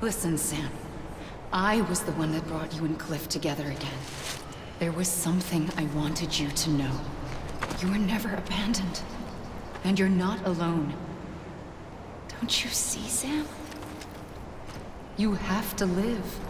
Listen, Sam. I was the one that brought you and Cliff together again. There was something I wanted you to know. You were never abandoned. And you're not alone. Don't you see, Sam? You have to live.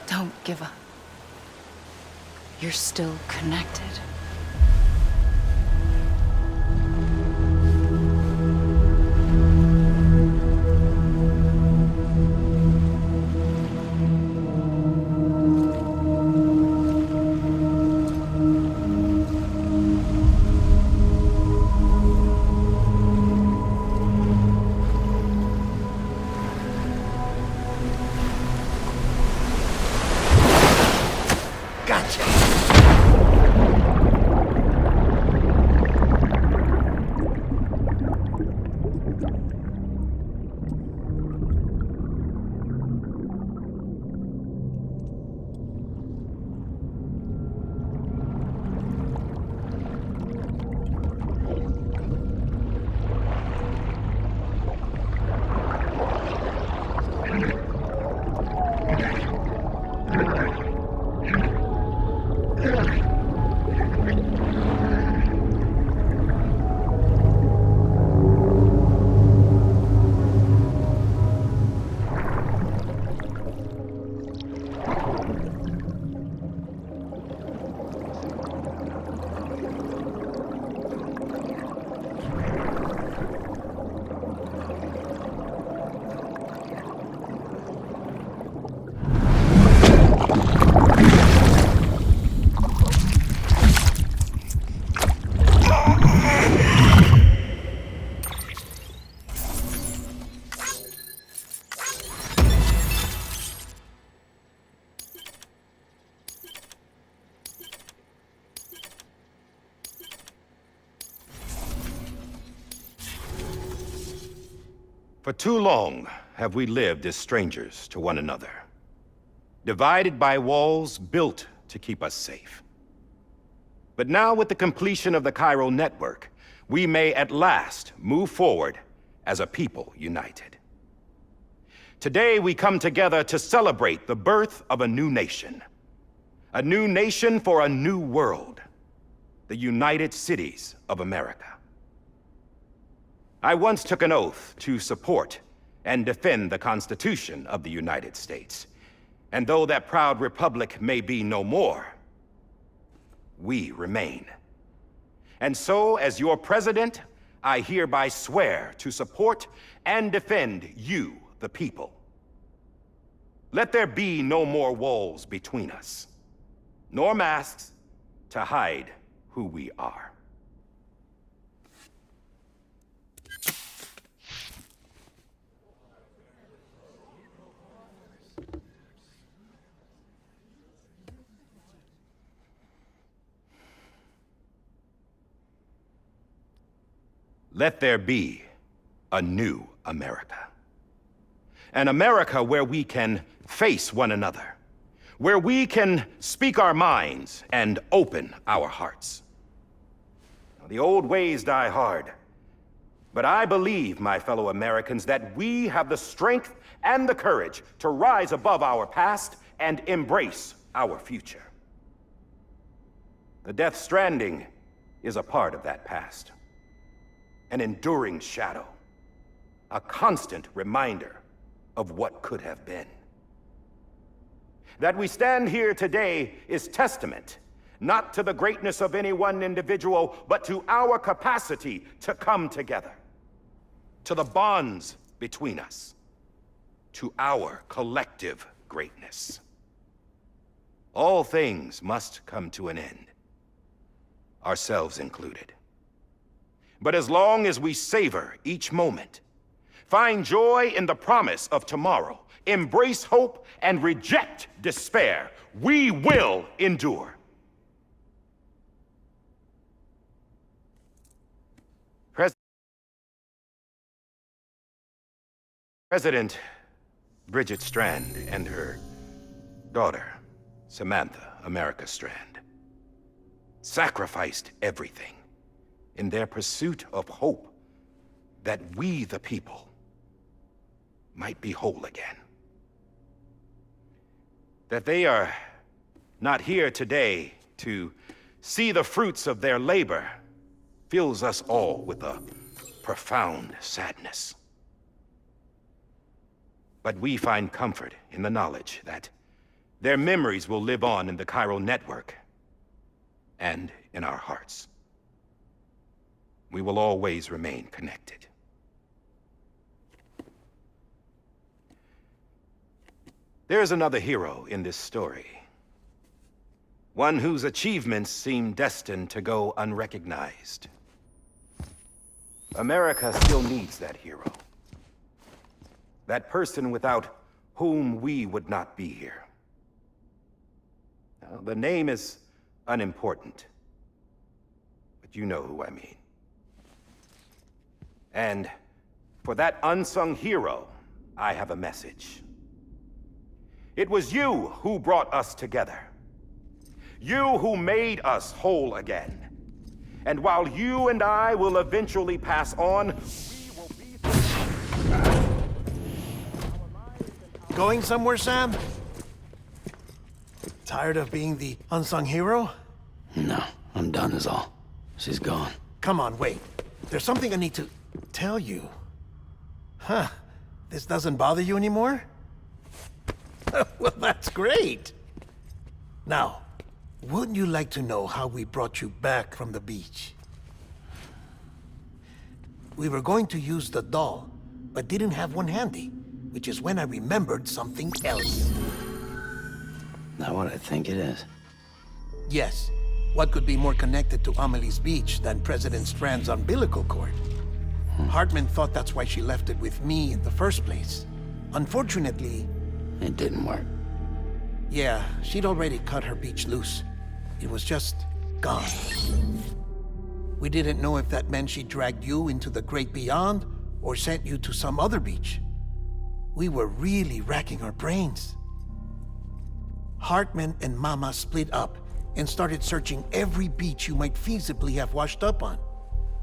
Don't give up. You're still connected. For too long have we lived as strangers to one another, divided by walls built to keep us safe. But now, with the completion of the Chiral network, we may at last move forward as a people united. Today we come together to celebrate the birth of a new nation. A new nation for a new world. The United Cities of America. I once took an oath to support and defend the Constitution of the United States. And though that proud republic may be no more, we remain. And so, as your president, I hereby swear to support and defend you, the people. Let there be no more walls between us, nor masks to hide who we are. Let there be a new America. An America where we can face one another, where we can speak our minds and open our hearts. Now, the old ways die hard, but I believe, my fellow Americans, that we have the strength and the courage to rise above our past and embrace our future. The Death Stranding is a part of that past. An enduring shadow. A constant reminder of what could have been. That we stand here today is testament, not to the greatness of any one individual, but to our capacity to come together. To the bonds between us. To our collective greatness. All things must come to an end. Ourselves included. But as long as we savor each moment, find joy in the promise of tomorrow, embrace hope, and reject despair, we will endure. President Bridget Strand and her daughter, Samantha America Strand, sacrificed everything in their pursuit of hope that we, the people, might be whole again. That they are not here today to see the fruits of their labor fills us all with a profound sadness. But we find comfort in the knowledge that their memories will live on in the chiral network and in our hearts. We will always remain connected. There is another hero in this story. One whose achievements seem destined to go unrecognized. America still needs that hero. That person without whom we would not be here. Now, the name is unimportant, but you know who I mean. And for that unsung hero, I have a message. It was you who brought us together. You who made us whole again. And while you and I will eventually pass on, we will be... Going somewhere, Sam? Tired of being the unsung hero? No, I'm done is all. She's gone. Come on, wait. There's something I need to tell you. Huh. This doesn't bother you anymore? Well, that's great. Now, wouldn't you like to know how we brought you back from the beach? We were going to use the doll, but didn't have one handy, which is when I remembered something else. Not what I think it is. Yes. What could be more connected to Amelie's beach than President Strand's umbilical cord? Hartman thought that's why she left it with me in the first place. Unfortunately... It didn't work. Yeah, she'd already cut her beach loose. It was just gone. We didn't know if that meant she dragged you into the great beyond or sent you to some other beach. We were really racking our brains. Hartman and Mama split up and started searching every beach you might feasibly have washed up on.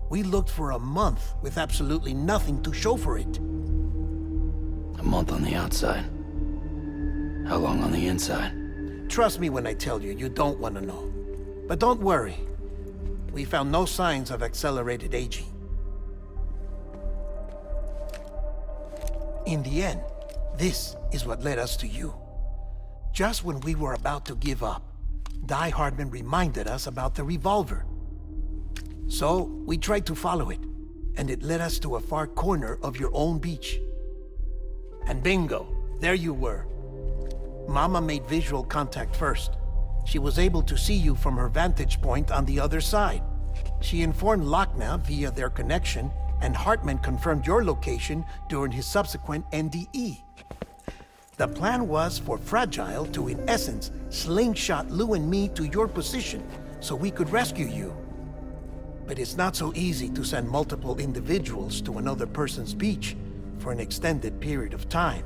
We looked for a month with absolutely nothing to show for it. A month on the outside. How long on the inside? Trust me when I tell you, you don't want to know. But don't worry. We found no signs of accelerated aging. In the end, this is what led us to you. Just when we were about to give up, Die Hardman reminded us about the revolver. So, we tried to follow it, and it led us to a far corner of your own beach. And bingo, there you were. Mama made visual contact first. She was able to see you from her vantage point on the other side. She informed Lochna via their connection, and Hartman confirmed your location during his subsequent NDE. The plan was for Fragile to, in essence, slingshot Lou and me to your position so we could rescue you. But it's not so easy to send multiple individuals to another person's beach for an extended period of time.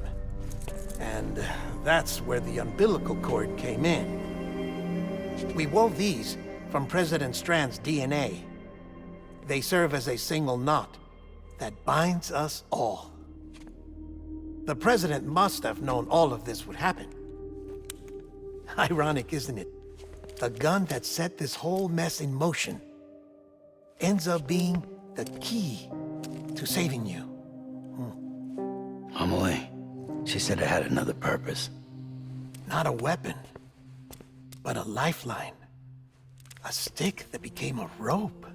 And that's where the umbilical cord came in. We wove these from President Strand's DNA. They serve as a single knot that binds us all. The President must have known all of this would happen. Ironic, isn't it? The gun that set this whole mess in motion ends up being the key to saving you. Amelie, she said it had another purpose. Not a weapon, but a lifeline. A stick that became a rope.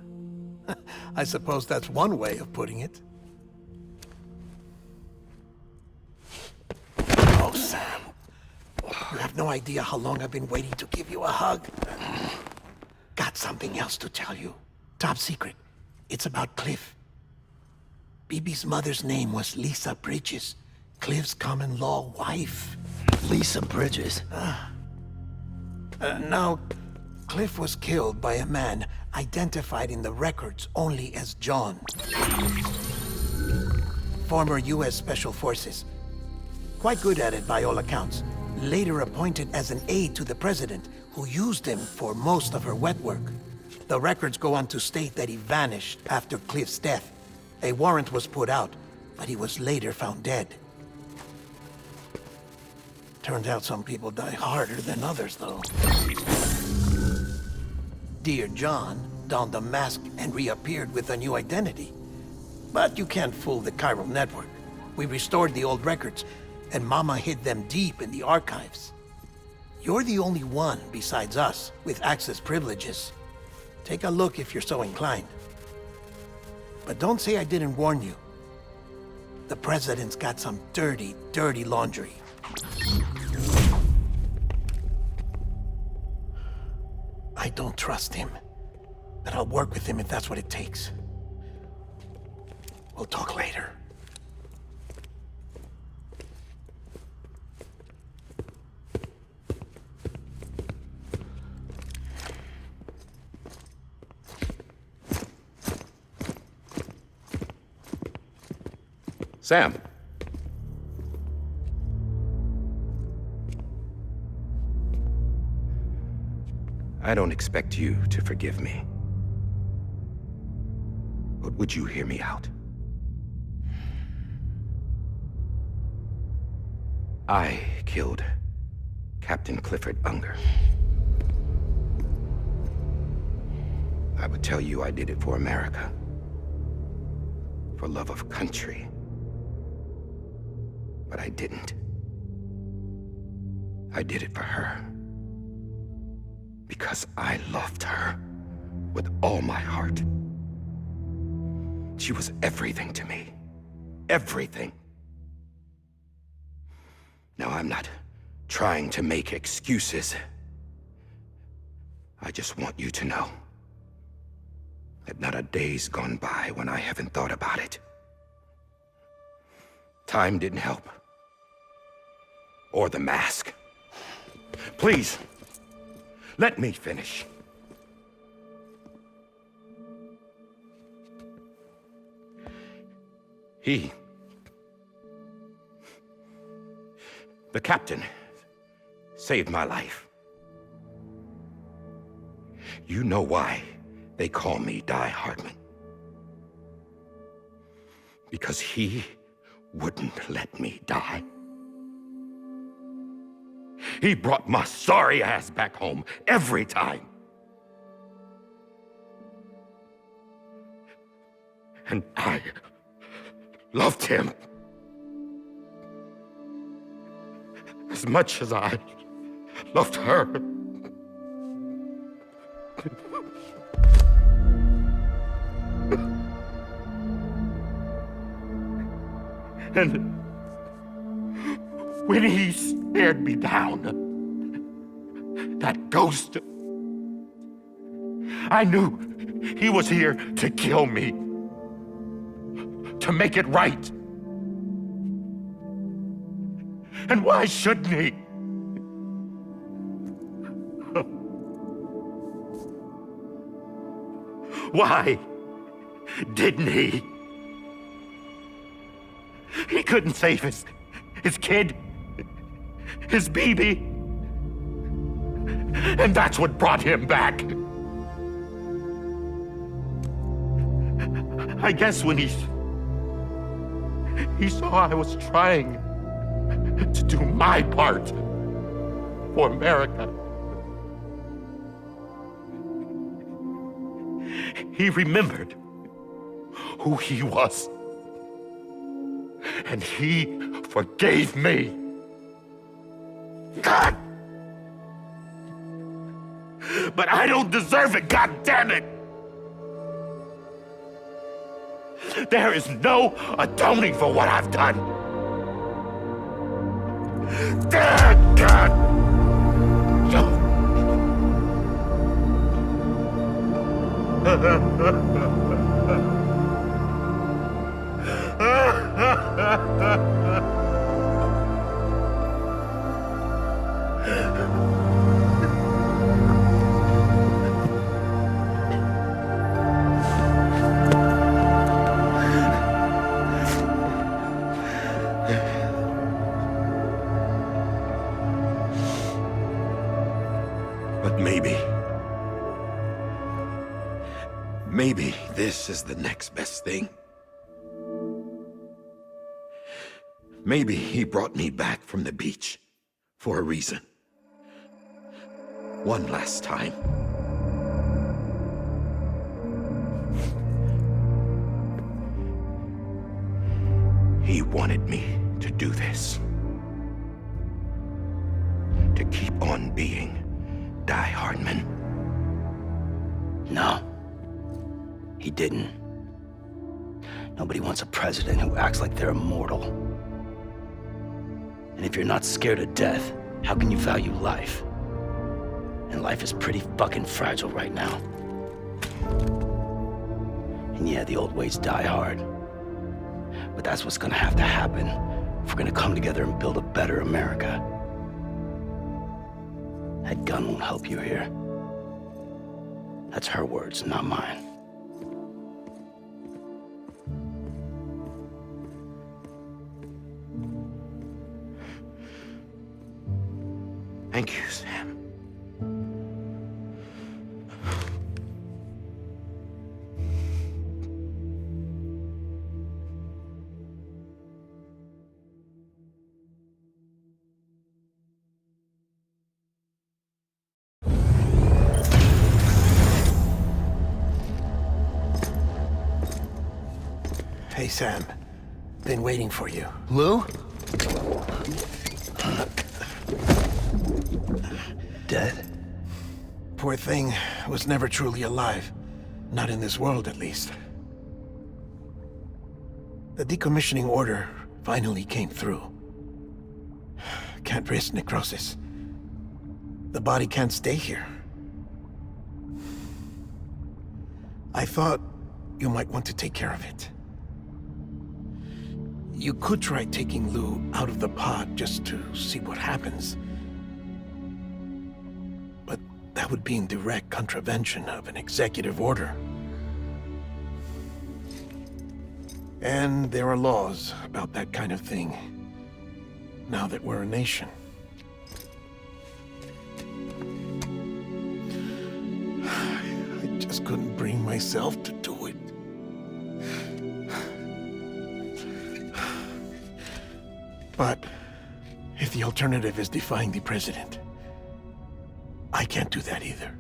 I suppose that's one way of putting it. Oh, Sam. You have no idea how long I've been waiting to give you a hug. Got something else to tell you. Top secret. It's about Cliff. BB's mother's name was Lisa Bridges, Cliff's common-law wife. Lisa Bridges? Now, Cliff was killed by a man identified in the records only as John. Former U.S. Special Forces. Quite good at it by all accounts. Later appointed as an aide to the president, who used him for most of her wet work. The records go on to state that he vanished after Cliff's death. A warrant was put out, but he was later found dead. Turns out some people die harder than others, though. Dear John donned a mask and reappeared with a new identity. But you can't fool the chiral network. We restored the old records, and Mama hid them deep in the archives. You're the only one, besides us, with access privileges. Take a look if you're so inclined. But don't say I didn't warn you. The president's got some dirty, dirty laundry. I don't trust him, but I'll work with him if that's what it takes. We'll talk later. Sam. I don't expect you to forgive me. But would you hear me out? I killed Captain Clifford Unger. I would tell you I did it for America. For love of country. But I didn't. I did it for her. Because I loved her with all my heart. She was everything to me. Everything. Now, I'm not trying to make excuses. I just want you to know that not a day's gone by when I haven't thought about it. Time didn't help. Or the mask. Please, let me finish. The captain, saved my life. You know why they call me Die Hardman. Because he wouldn't let me die. He brought my sorry ass back home every time. And I loved him as much as I loved her. And when he stared me down, that ghost, I knew he was here to kill me, to make it right. And why shouldn't he? Why didn't he? He couldn't save his kid, his baby. And that's what brought him back. I guess when he saw I was trying to do my part for America, he remembered who he was. And he forgave me. God! But I don't deserve it, God damn it! There is no atoning for what I've done. God! But maybe this is the next best thing. Maybe he brought me back from the beach for a reason. One last time. He wanted me to do this. To keep on being Die Hardman. No. He didn't. Nobody wants a president who acts like they're immortal. And if you're not scared of death, how can you value life? And life is pretty fucking fragile right now. And yeah, the old ways die hard. But that's what's gonna have to happen if we're gonna come together and build a better America. That gun won't help you here. That's her words, not mine. Thank you, Sam. Hey, Sam. Been waiting for you. Lou? Dead? Poor thing was never truly alive. Not in this world, at least. The decommissioning order finally came through. Can't risk necrosis. The body can't stay here. I thought you might want to take care of it. You could try taking Lou out of the pod just to see what happens. But that would be in direct contravention of an executive order. And there are laws about that kind of thing, now that we're a nation. I just couldn't bring myself to do it. But if the alternative is defying the president, I can't do that either.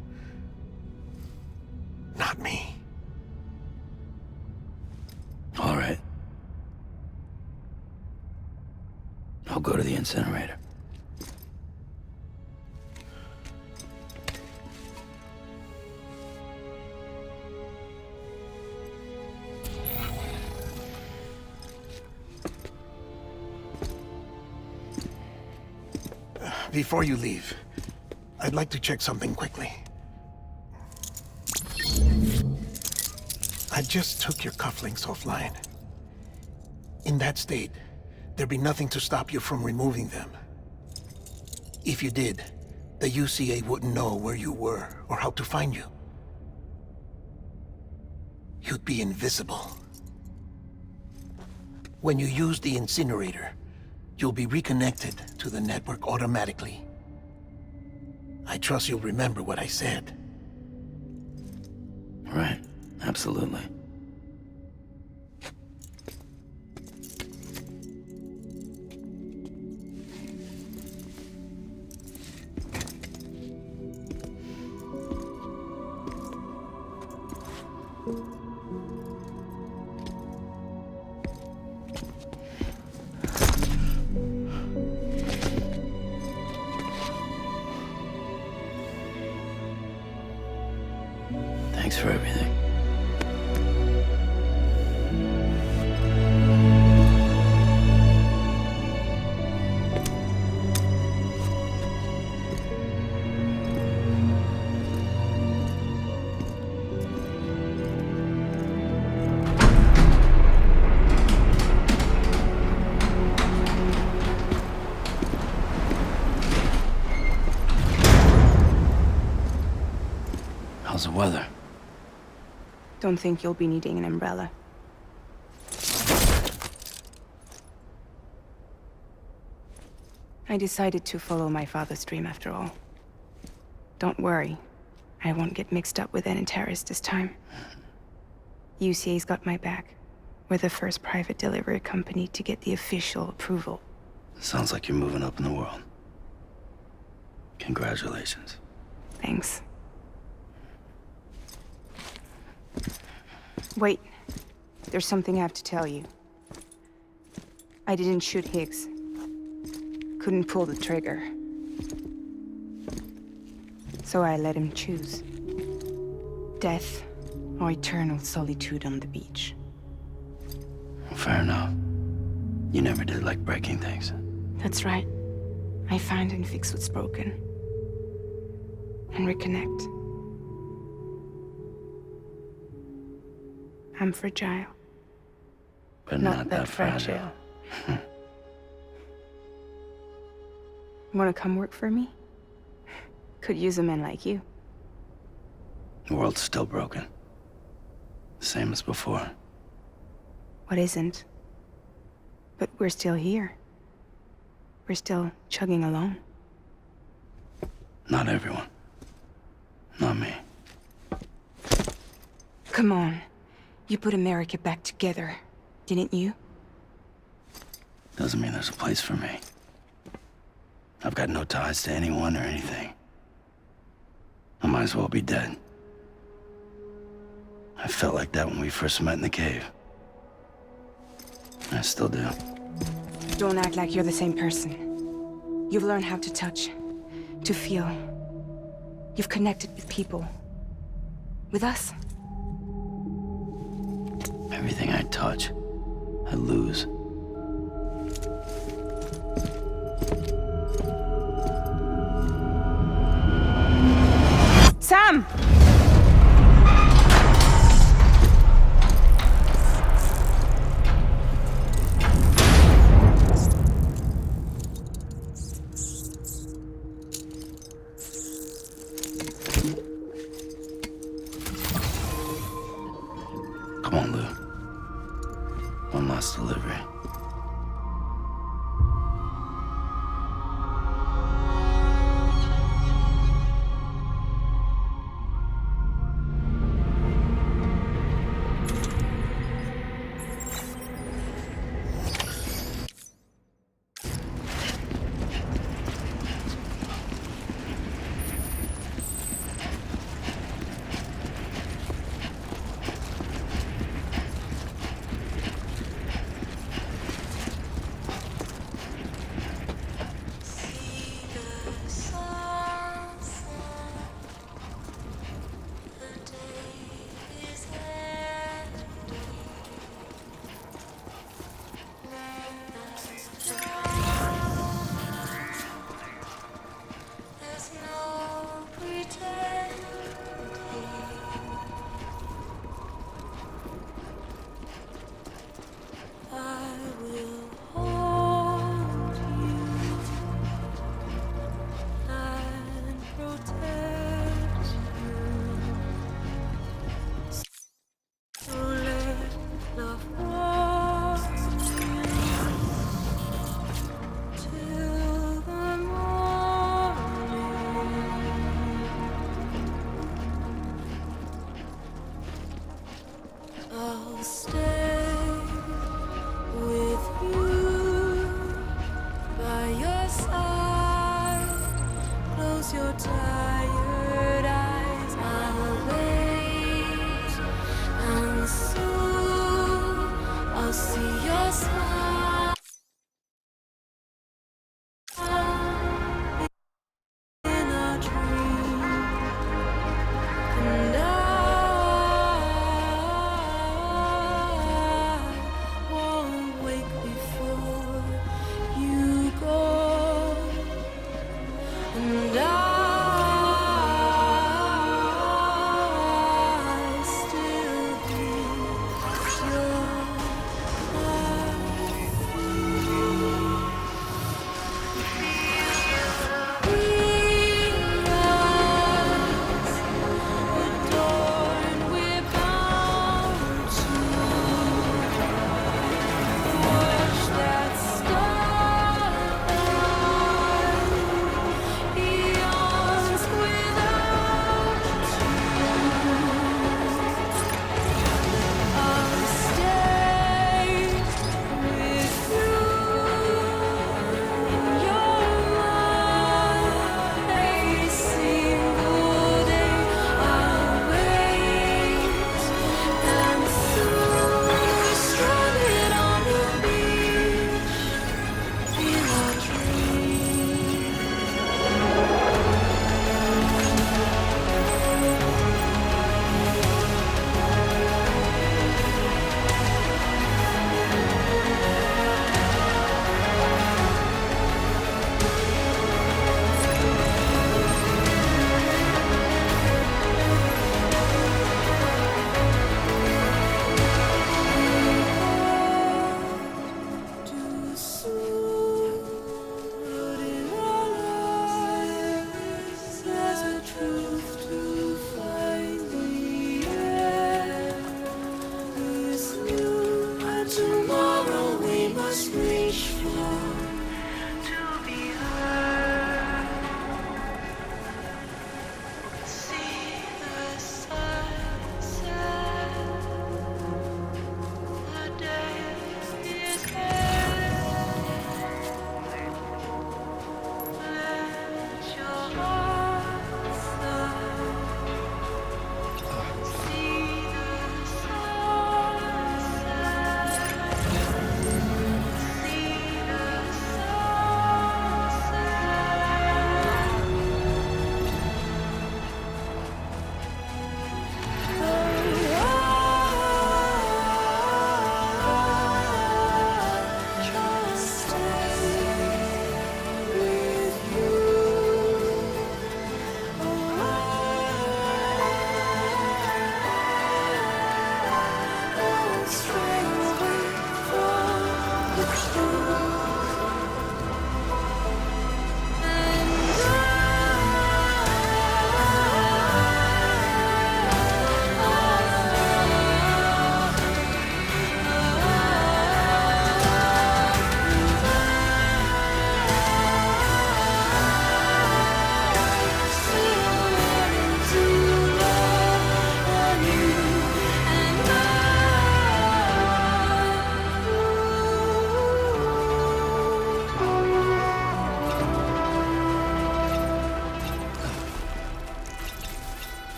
Not me. All right. I'll go to the incinerator. Before you leave, I'd like to check something quickly. I just took your cufflinks offline. In that state, there'd be nothing to stop you from removing them. If you did, the UCA wouldn't know where you were or how to find you. you'd be invisible. When you use the incinerator, you'll be reconnected to the network automatically. I trust you'll remember what I said. Right, absolutely. Thanks for everything. How's the weather? Don't think you'll be needing an umbrella. I decided to follow my father's dream after all. Don't worry, I won't get mixed up with any terrorists this time. UCA's got my back. We're the first private delivery company to get the official approval. Sounds like you're moving up in the world. Congratulations. Thanks. Wait. There's something I have to tell you. I didn't shoot Higgs. Couldn't pull the trigger. So I let him choose. Death or eternal solitude on the beach. Fair enough. You never did like breaking things. That's right. I find and fix what's broken. And reconnect. I'm fragile. But not that fragile. Wanna come work for me? Could use a man like you. The world's still broken. Same as before. What isn't? But we're still here. We're still chugging along. Not everyone. Not me. Come on. You put America back together, didn't you? Doesn't mean there's a place for me. I've got no ties to anyone or anything. I might as well be dead. I felt like that when we first met in the cave. I still do. Don't act like you're the same person. You've learned how to touch, to feel. You've connected with people. With us. Everything I touch, I lose. Sam! Come on, Lou. One last delivery.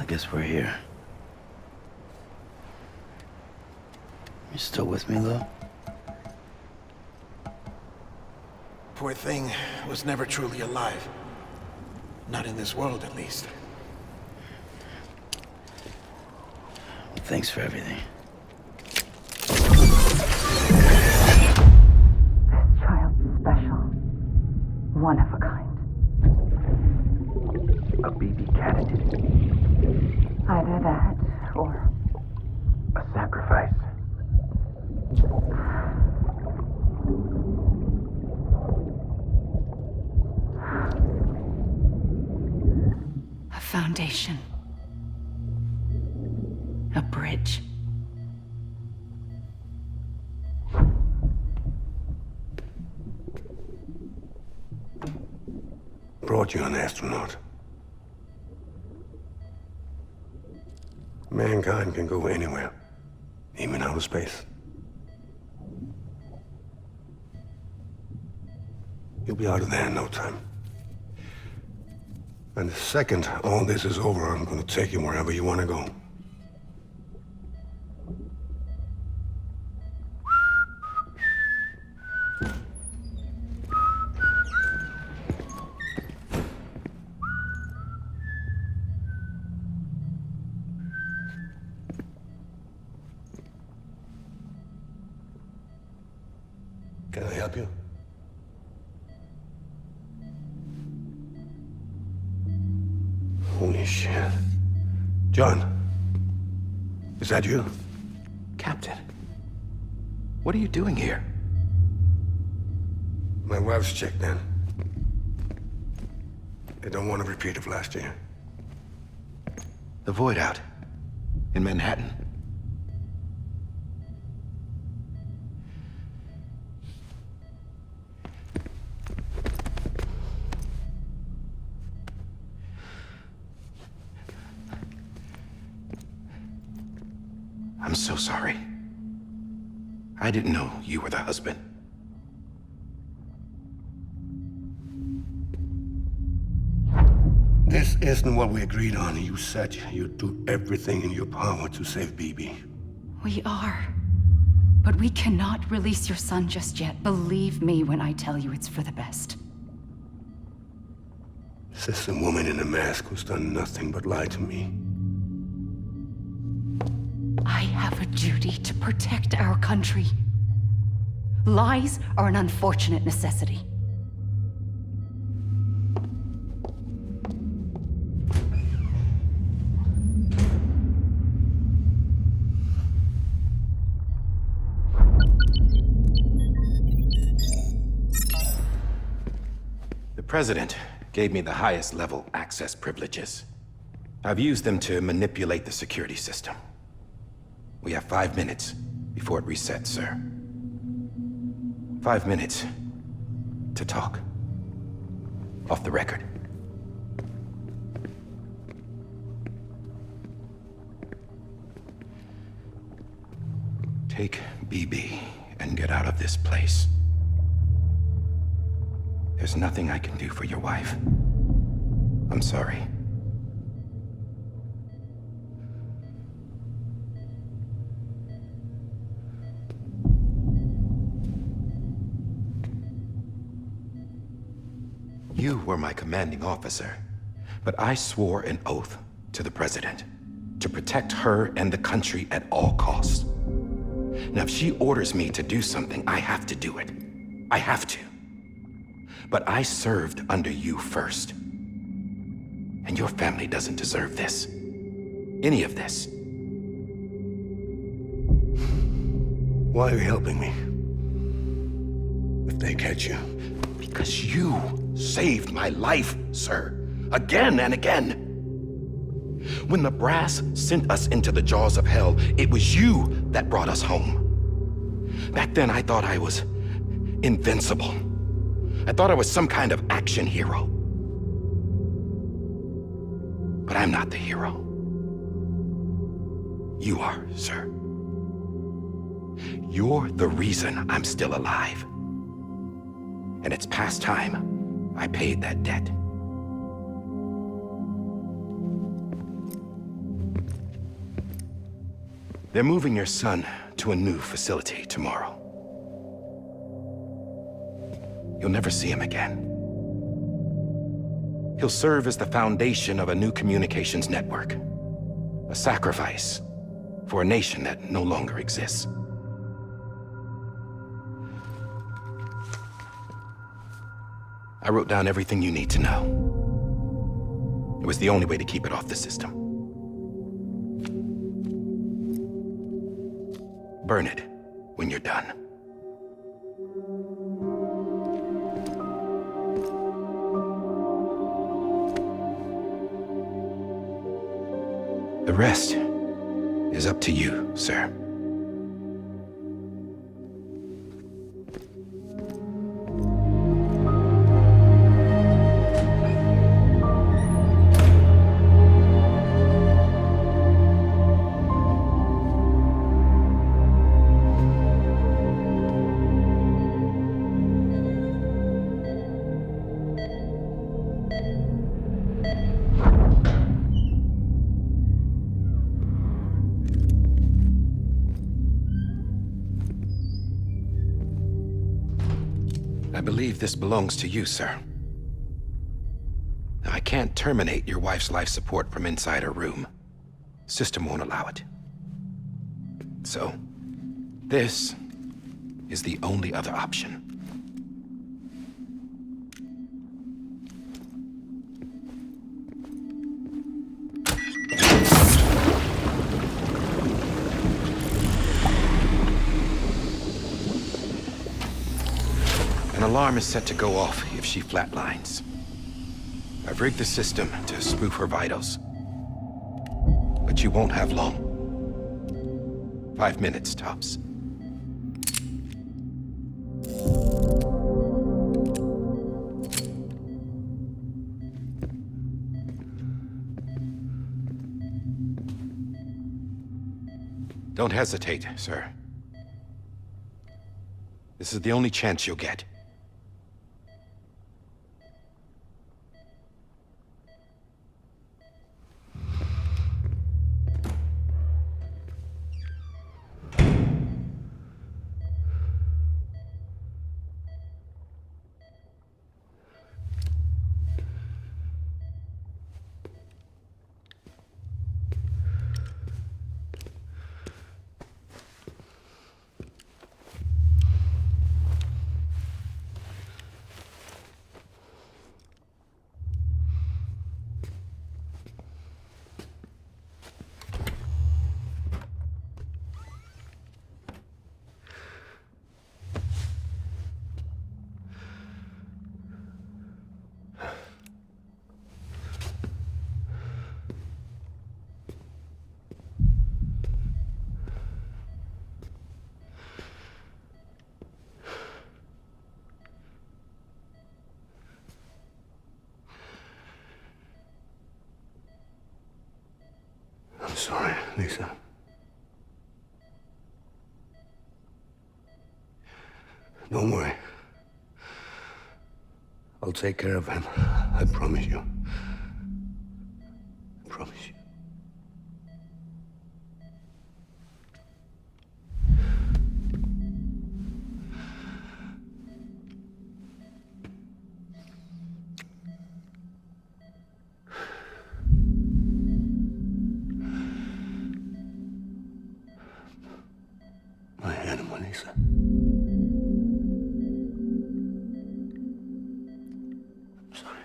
Guess we're here. You still with me, though? Poor thing was never truly alive. Not in this world, at least. Thanks for everything. This child's special. One of a kind. A baby candidate. Either that, or... A sacrifice. a foundation. A bridge. Brought you an astronaut. Mankind can go anywhere, even outer space. You'll be out of there in no time. And the second all this is over, I'm gonna take you wherever you wanna go. Can I help you? Holy shit. John, is that you? Captain, what are you doing here? My wife's checked in. They don't want a repeat of last year. The Void out in Manhattan. I'm so sorry. I didn't know you were the husband. This isn't what we agreed on. You said you'd do everything in your power to save BB. We are. But we cannot release your son just yet. Believe me when I tell you it's for the best. This is a woman in a mask who's done nothing but lie to me. I have a duty to protect our country. Lies are an unfortunate necessity. The President gave me the highest level access privileges. I've used them to manipulate the security system. We have 5 minutes before it resets, sir. 5 minutes to talk. Off the record. Take BB and get out of this place. There's nothing I can do for your wife. I'm sorry. You were my commanding officer, but I swore an oath to the President to protect her and the country at all costs. Now, if she orders me to do something, I have to do it. I have to. But I served under you first. And your family doesn't deserve this. Any of this. Why are you helping me? If they catch you. Because you saved my life, sir. Again and again. When the brass sent us into the jaws of hell, it was you that brought us home. Back then, I thought I was invincible. I thought I was some kind of action hero. But I'm not the hero. You are, sir. You're the reason I'm still alive. And it's past time I paid that debt. They're moving your son to a new facility tomorrow. You'll never see him again. He'll serve as the foundation of a new communications network. A sacrifice for a nation that no longer exists. I wrote down everything you need to know. It was the only way to keep it off the system. Burn it when you're done. The rest is up to you, sir. I believe this belongs to you, sir. I can't terminate your wife's life support from inside her room. System won't allow it. So, this is the only other option. An alarm is set to go off if she flatlines. I've rigged the system to spoof her vitals. But you won't have long. 5 minutes, tops. Don't hesitate, sir. This is the only chance you'll get. I'm sorry, Lisa. Don't worry. I'll take care of him. I promise you. I promise you. My animal, Lisa. I'm sorry.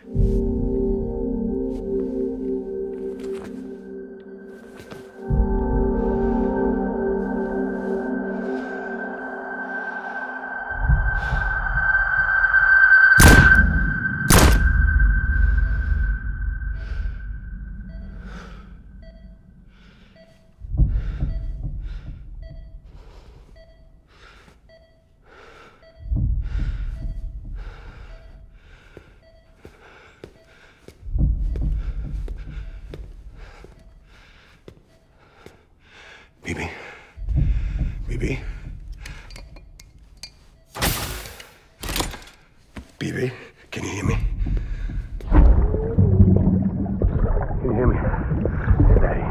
Bibi? Bibi? Bibi, can you hear me? Can you hear me? Steady.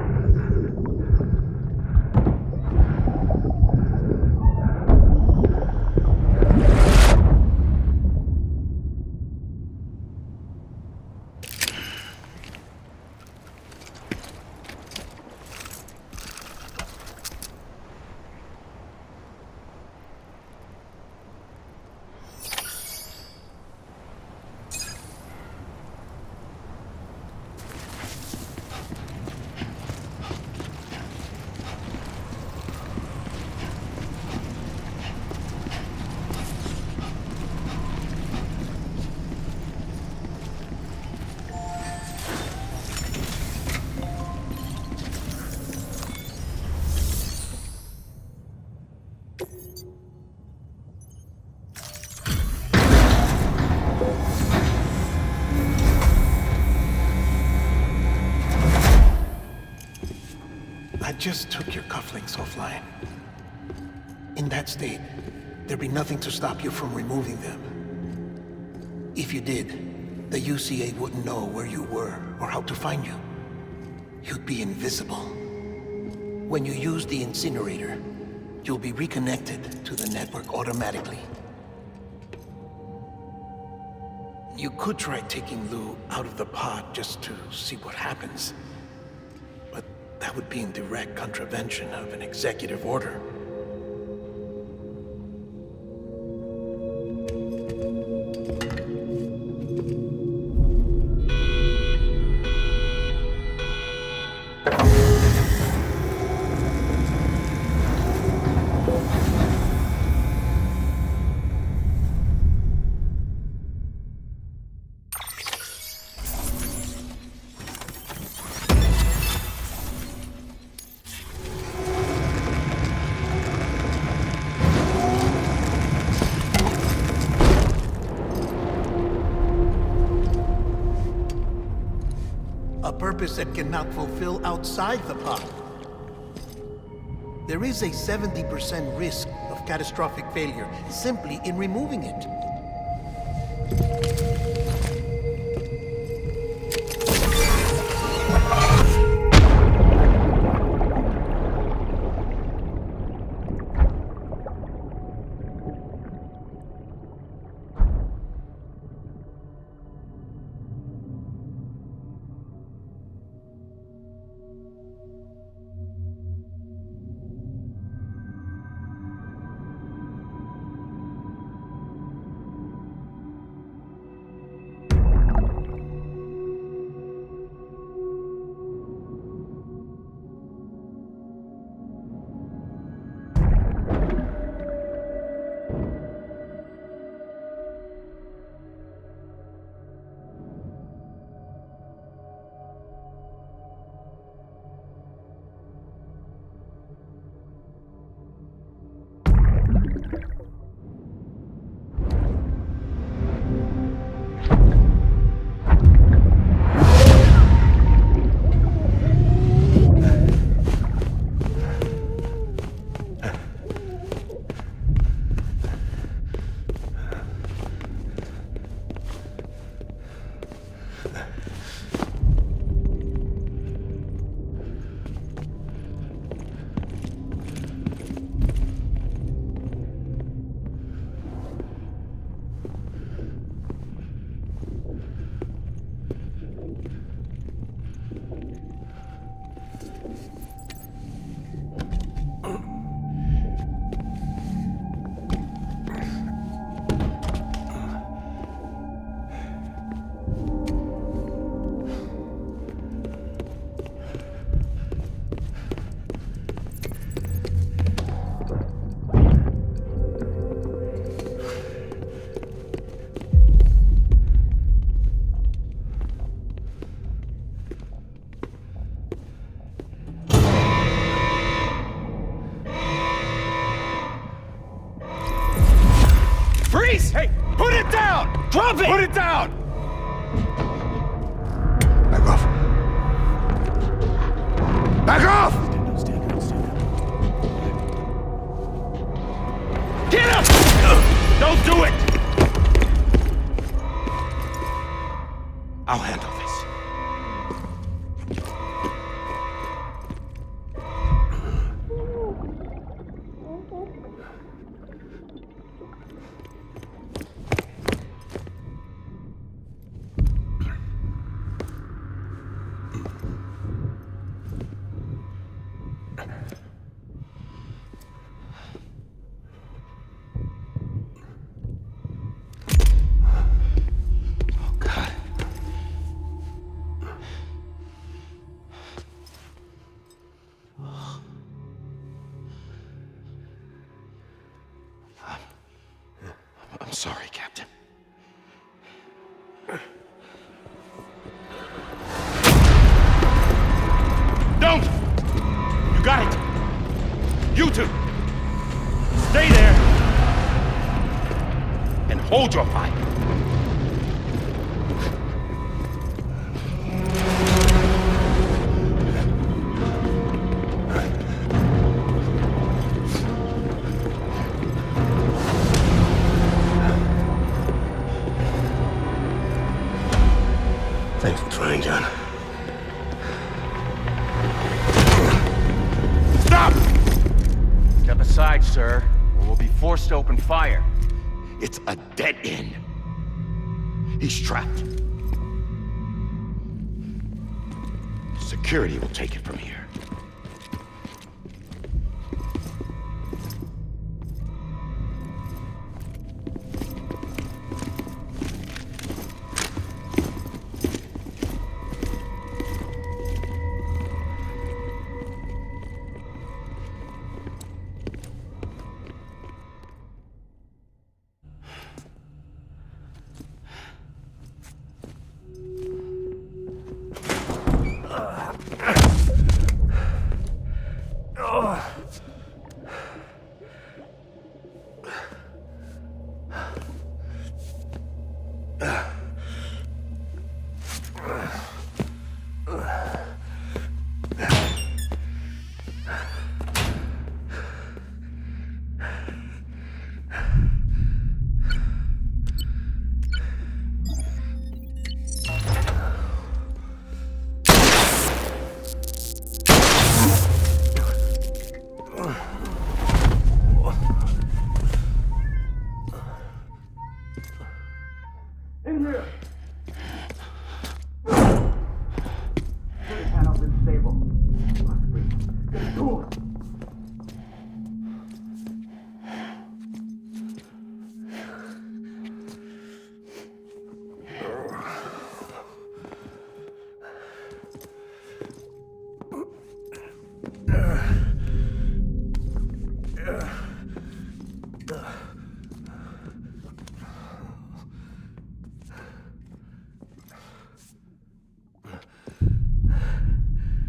I just took your cufflinks offline. In that state, there'd be nothing to stop you from removing them. If you did, the UCA wouldn't know where you were or how to find you. You'd be invisible. When you use the incinerator, you'll be reconnected to the network automatically. You could try taking Lou out of the pod just to see what happens. But that would be in direct contravention of an executive order. A purpose that cannot fulfill outside the pod. There is a 70% risk of catastrophic failure simply in removing it. Freeze! Hey, put it down! Drop it! Put it down! Back off. Back off! Get up! Don't do it! I'll handle this. I'm sorry, Captain. Don't! You got it! You two! Stay there! And hold your fire! Thanks for trying, John. Stop! Step aside, sir, or we'll be forced to open fire. It's a dead end. He's trapped. Security will take it from here.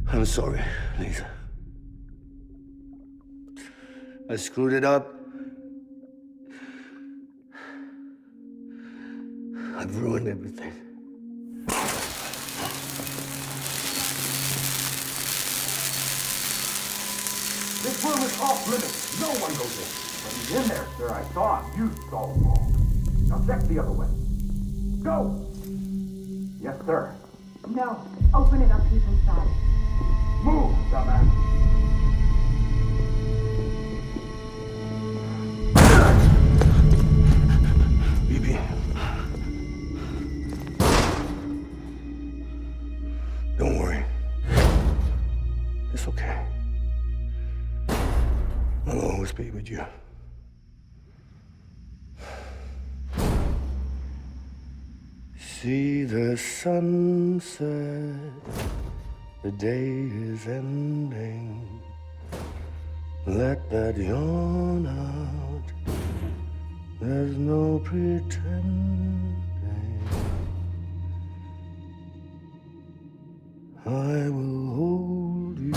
I'm sorry, Lisa. I screwed it up. I've ruined everything. This room is off limits. No one goes in. But he's in there, sir. I saw him. You saw him wrong. Now check the other way. Go! Yes, sir. No. Open it up. He's inside. Move, dumbass. Bibi. Don't worry. It's okay. I'll always be with you. See the sunset. The day is ending. Let that yawn out. There's no pretending. I will hold you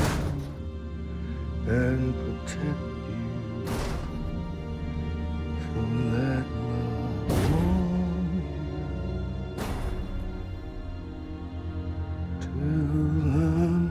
and protect you. So let love warm you till the morning.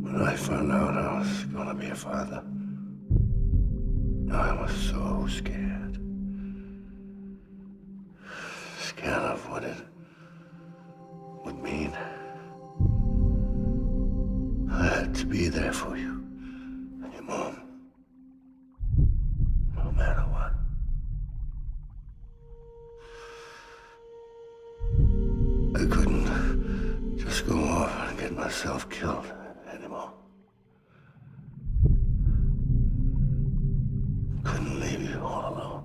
When I found out I was gonna be a father, I was so scared. Scared of what it would mean. I had to be there for you and your mom, no matter what. I couldn't just go off and get myself killed anymore. Couldn't leave you all alone.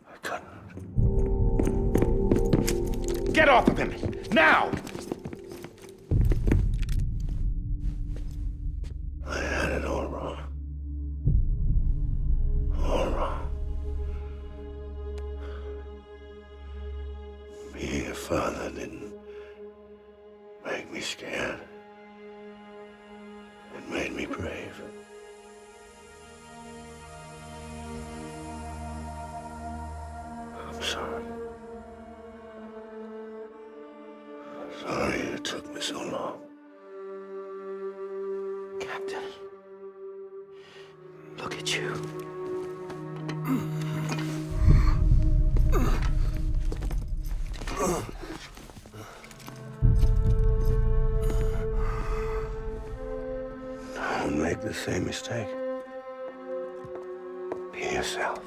I couldn't. Get off of him! Now! I had it all wrong. All wrong. Being a father didn't make me scared. It made me brave. Sorry it took me so long. Captain, look at you. Don't make the same mistake. Be yourself.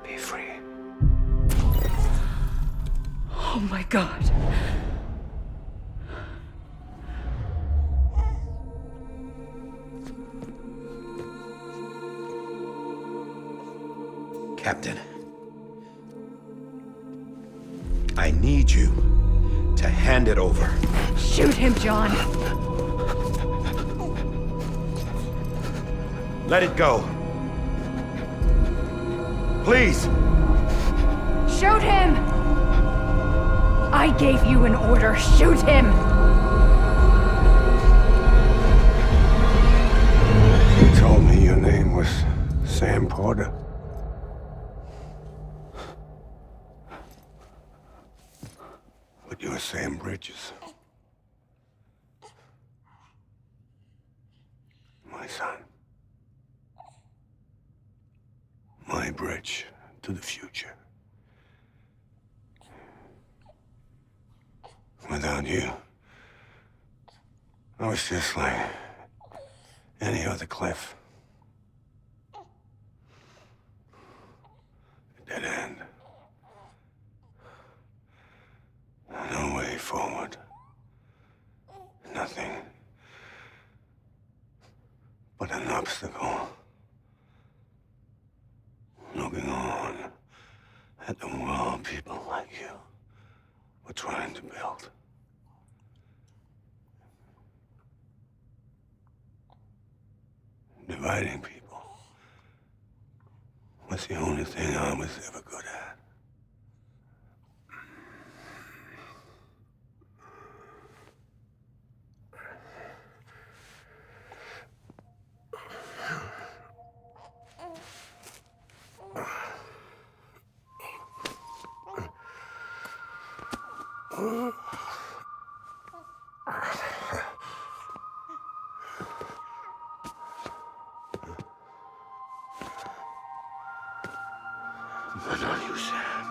Be free. Oh my God. Captain, I need you to hand it over. Shoot him, John. Let it go. Please. Shoot him! I gave you an order. Shoot him! You told me your name was Sam Porter. But you're Sam Bridges. My son. My bridge to the future. Without you, I was just like any other Cliff. A dead end. No way forward. Nothing but an obstacle. Looking on at the world people like you were trying to build. Dividing people was the only thing I was ever good at. But not you, Sam.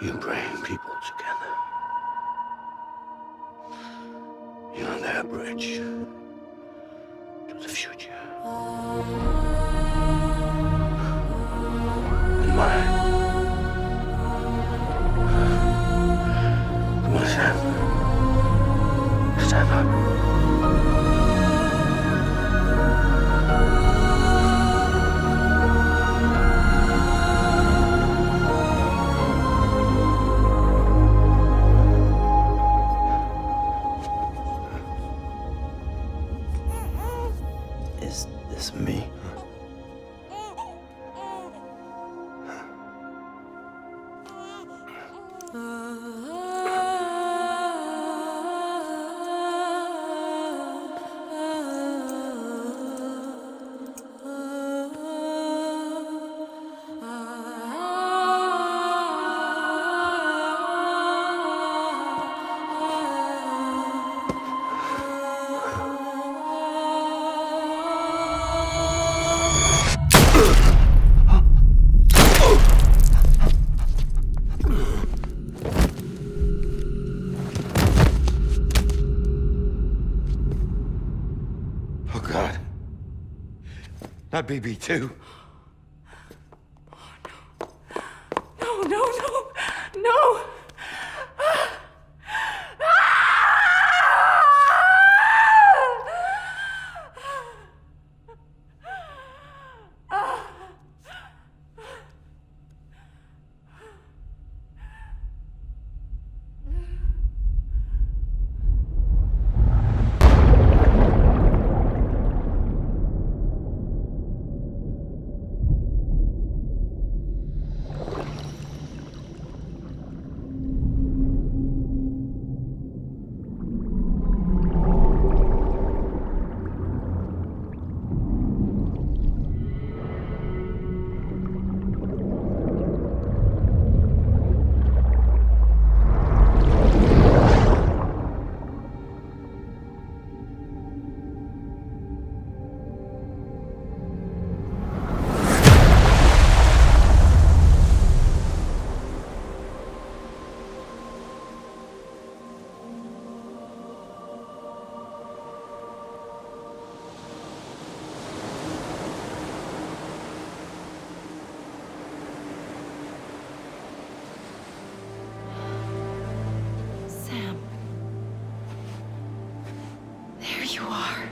You bring people together. You're their bridge to the future. And mine. Come on, Sam. Stand up. Is this me? Oh, God. Not BB2. No, no, no, no! you are.